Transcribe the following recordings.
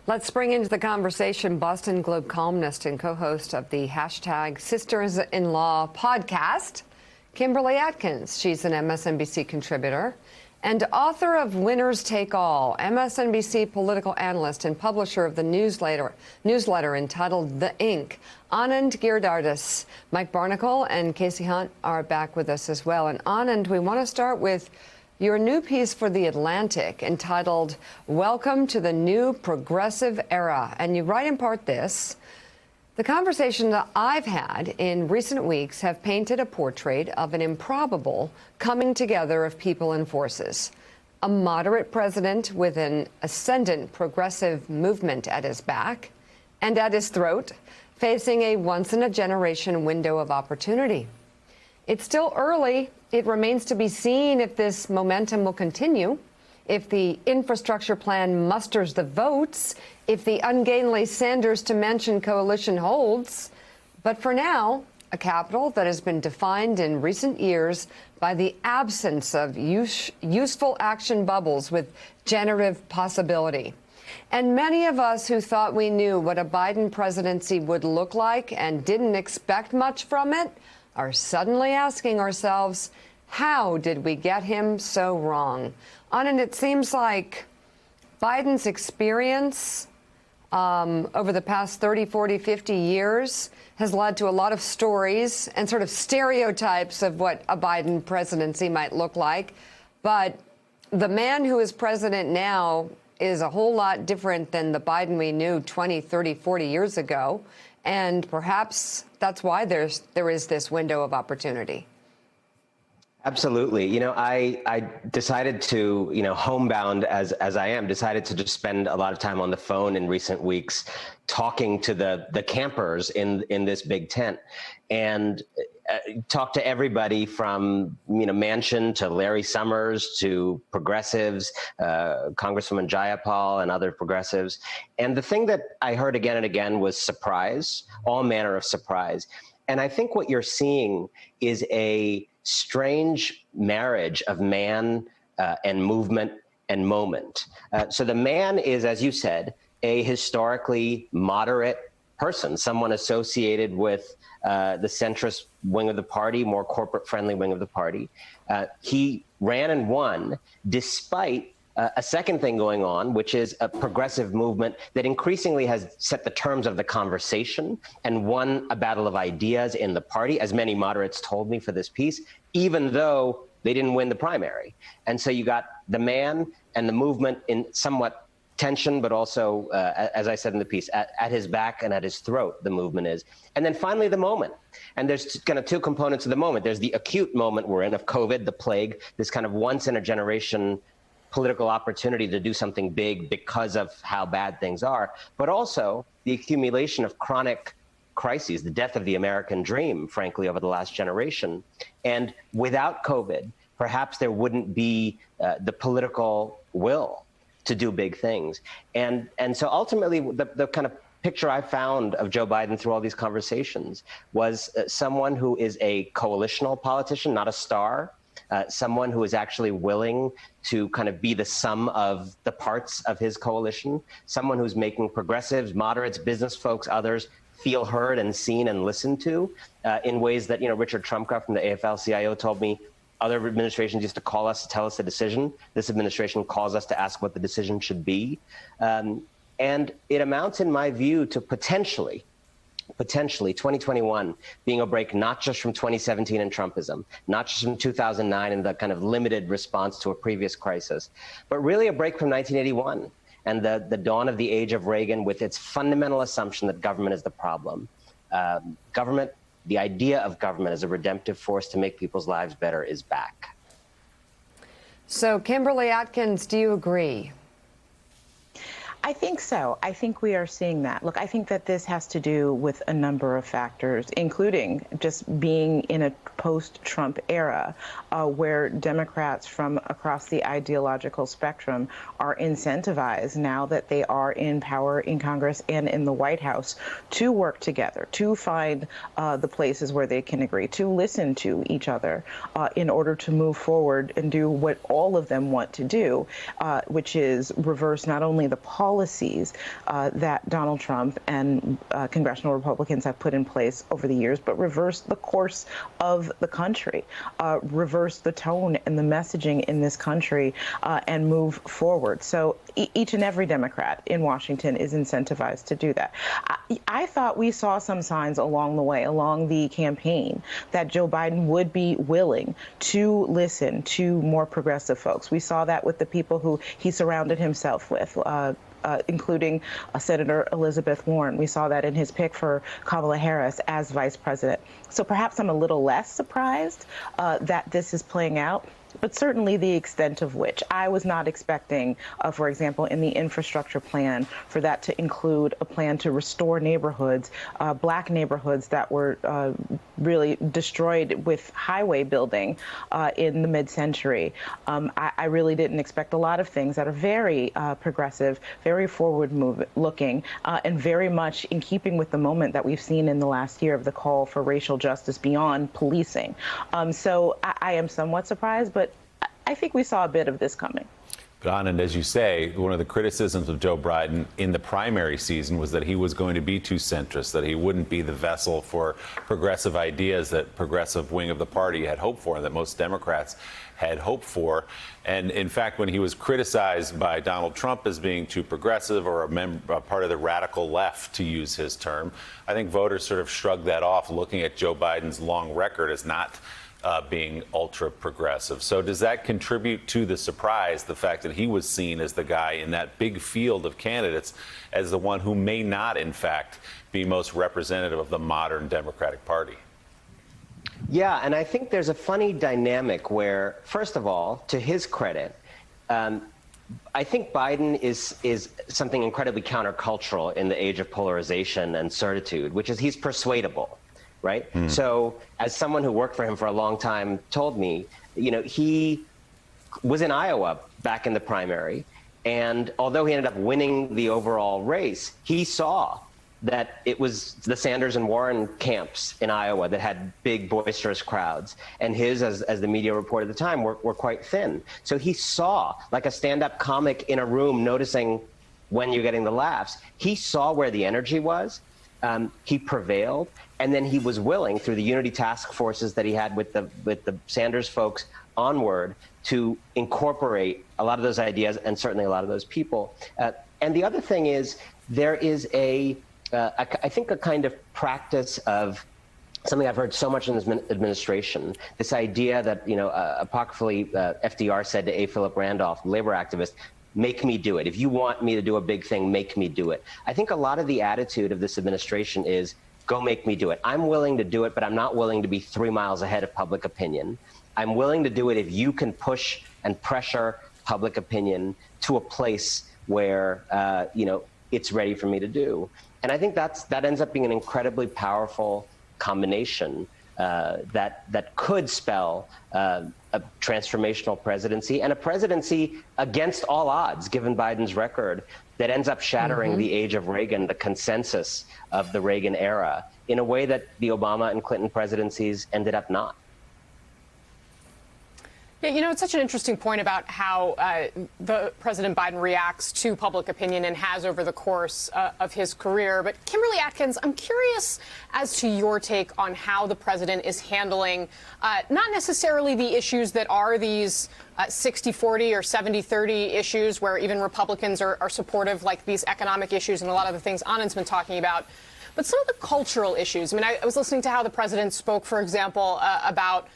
Let's bring into the conversation Boston Globe columnist and co-host of the hashtag Sisters-in-Law podcast, Kimberly Atkins. She's an MSNBC contributor and author of Winners Take All, MSNBC political analyst and publisher of the newsletter entitled The Ink. Anand Giridharadas, Mike Barnicle, and Casey Hunt are back with us as well. And Anand, we want to start with your new piece for The Atlantic entitled Welcome to the New Progressive Era. And you write in part this: the conversations that I've had in recent weeks have painted a portrait of an improbable coming together of people and forces. A moderate president with an ascendant progressive movement at his back and at his throat, facing a once-in-a-generation window of opportunity. It's still early. It remains to be seen if this momentum will continue, if the infrastructure plan musters the votes, if the ungainly Sanders-to-Manchin coalition holds. But for now, a capital that has been defined in recent years by the absence of useful action bubbles with generative possibility. And many of us who thought we knew what a Biden presidency would look like and didn't expect much from it are suddenly asking ourselves, how did we get him so wrong? And it seems like Biden's experience over the past 30, 40, 50 years has led to a lot of stories and sort of stereotypes of what a Biden presidency might look like. But the man who is president now is a whole lot different than the Biden we knew 20, 30, 40 years ago. And perhaps that's why there is this window of opportunity. Absolutely. You know, I decided to, homebound as I am, decided to just spend a lot of time on the phone in recent weeks talking to the campers in this big tent, and talk to everybody from, Manchin to Larry Summers to progressives, Congresswoman Jayapal and other progressives. And the thing that I heard again and again was surprise, all manner of surprise. And I think what you're seeing is a strange marriage of man and movement and moment. So the man is, as you said, a historically moderate person, someone associated with the centrist wing of the party, more corporate-friendly wing of the party. He ran and won despite a second thing going on, which is a progressive movement that increasingly has set the terms of the conversation and won a battle of ideas in the party, as many moderates told me for this piece, even though they didn't win the primary. And so you got the man and the movement in somewhat tension, but also, as I said in the piece, at his back and at his throat, the movement is. And then finally, the moment. And there's kind of two components of the moment. There's the acute moment we're in of COVID, the plague, this kind of once-in-a-generation political opportunity to do something big because of how bad things are, but also the accumulation of chronic crises, the death of the American dream, frankly, over the last generation. And without COVID, perhaps there wouldn't be the political will to do big things. And so ultimately, the kind of picture I found of Joe Biden through all these conversations was someone who is a coalitional politician, not a star, someone who is actually willing to kind of be the sum of the parts of his coalition, someone who's making progressives, moderates, business folks, others feel heard and seen and listened to in ways that, Richard Trumka from the AFL-CIO told me other administrations used to call us to tell us the decision. This administration calls us to ask what the decision should be. And it amounts, in my view, to potentially 2021 being a break not just from 2017 and Trumpism, not just from 2009 and the kind of limited response to a previous crisis, but really a break from 1981 and the dawn of the age of Reagan with its fundamental assumption that government is the problem. Government, the idea of government as a redemptive force to make people's lives better is back. So, Kimberly Atkins, do you agree? I think so. I think we are seeing that. Look, I think that this has to do with a number of factors, including just being in a post-Trump era where Democrats from across the ideological spectrum are incentivized now that they are in power in Congress and in the White House to work together, to find the places where they can agree, to listen to each other in order to move forward and do what all of them want to do, which is reverse not only the policy policies that Donald Trump and congressional Republicans have put in place over the years, but reverse the course of the country, reverse the tone and the messaging in this country, and move forward. So each and every Democrat in Washington is incentivized to do that. I thought we saw some signs along the way, along the campaign, that Joe Biden would be willing to listen to more progressive folks. We saw that with the people who he surrounded himself with, including Senator Elizabeth Warren. We saw that in his pick for Kamala Harris as vice president. So perhaps I'm a little less surprised that this is playing out, but certainly the extent of which. I was not expecting, for example, in the infrastructure plan, for that to include a plan to restore neighborhoods, black neighborhoods that were really destroyed with highway building in the mid-century. I really didn't expect a lot of things that are very progressive, very forward-looking, and very much in keeping with the moment that we've seen in the last year of the call for racial justice beyond policing. So I am somewhat surprised, but I think we saw a bit of this coming. But Anand, as you say, one of the criticisms of Joe Biden in the primary season was that he was going to be too centrist, that he wouldn't be the vessel for progressive ideas that progressive wing of the party had hoped for and that most Democrats had hoped for. And in fact, when he was criticized by Donald Trump as being too progressive or a part of the radical left, to use his term, I think voters sort of shrugged that off, looking at Joe Biden's long record as not being ultra progressive. So does that contribute to the surprise, the fact that he was seen as the guy in that big field of candidates as the one who may not, in fact, be most representative of the modern Democratic Party? Yeah, and I think there's a funny dynamic where, first of all, to his credit, I think Biden is something incredibly countercultural in the age of polarization and certitude, which is he's persuadable. Right. So as someone who worked for him for a long time told me, you know, he was in Iowa back in the primary. And although he ended up winning the overall race, he saw that it was the Sanders and Warren camps in Iowa that had big, boisterous crowds. And his, as the media reported at the time, were quite thin. So he saw, like a stand-up comic in a room noticing when you're getting the laughs, he saw where the energy was. He prevailed. And then he was willing, through the unity task forces that he had with the Sanders folks onward, to incorporate a lot of those ideas and certainly a lot of those people. And the other thing is, there is I think, a kind of practice of something I've heard so much in this administration, this idea that, you know, apocryphally FDR said to A. Philip Randolph, labor activist, make me do it. If you want me to do a big thing, make me do it. I think a lot of the attitude of this administration is, go make me do it. I'm willing to do it, but I'm not willing to be 3 miles ahead of public opinion. I'm willing to do it if you can push and pressure public opinion to a place where, you know, it's ready for me to do. And I think that ends up being an incredibly powerful combination that could spell a transformational presidency, and a presidency against all odds, given Biden's record, that ends up shattering the age of Reagan, the consensus of the Reagan era, in a way that the Obama and Clinton presidencies ended up not. Yeah, you know, it's such an interesting point about how the President Biden reacts to public opinion and has over the course of his career. But Kimberly Atkins, I'm curious as to your take on how the president is handling not necessarily the issues that are these 60-40 or 70-30 issues where even Republicans are supportive, like these economic issues and a lot of the things Anand's been talking about, but some of the cultural issues. I mean, I was listening to how the president spoke, for example, about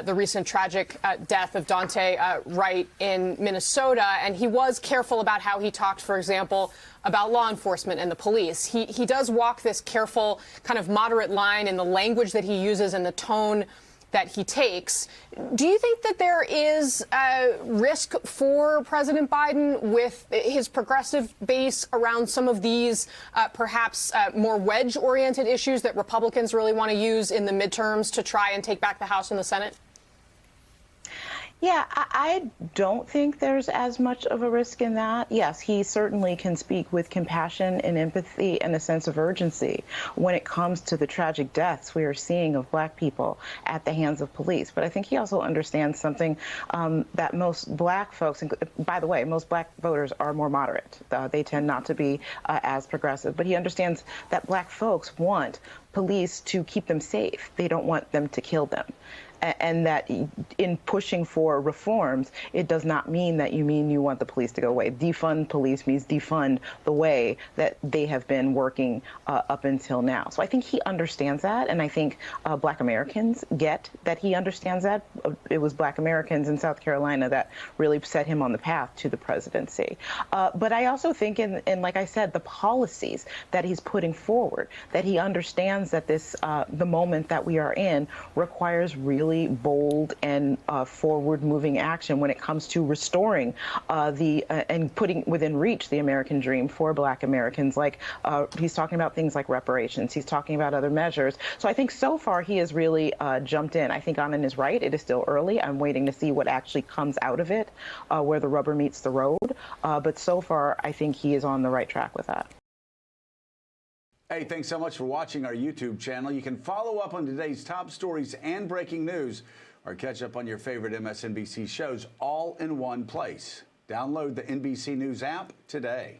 the recent tragic death of Daunte Wright in Minnesota. And he was careful about how he talked, for example, about law enforcement and the police. He does walk this careful kind of moderate line in the language that he uses and the tone that he takes. Do you think that there is a risk for President Biden with his progressive base around some of these perhaps more wedge-oriented issues that Republicans really want to use in the midterms to try and take back the House and the Senate? Yeah, I don't think there's as much of a risk in that. Yes, he certainly can speak with compassion and empathy and a sense of urgency when it comes to the tragic deaths we are seeing of Black people at the hands of police. But I think he also understands something that most Black folks, and by the way, most Black voters are more moderate. They tend not to be as progressive. But he understands that Black folks want police to keep them safe. They don't want them to kill them. And that in pushing for reforms, it does not mean that you want the police to go away. Defund police means defund the way that they have been working up until now. So I think he understands that, and I think Black Americans get that he understands that. It was Black Americans in South Carolina that really set him on the path to the presidency. But I also think, in like I said, the policies that he's putting forward, that he understands that this the moment that we are in requires really bold and forward-moving action when it comes to restoring and putting within reach the American dream for Black Americans. Like he's talking about things like reparations. He's talking about other measures. So I think so far he has really jumped in. I think Anand is right. It is still early. I'm waiting to see what actually comes out of it, where the rubber meets the road. But so far, I think he is on the right track with that. Hey, thanks so much for watching our YouTube channel. You can follow up on today's top stories and breaking news, or catch up on your favorite MSNBC shows all in one place. Download the NBC News app today.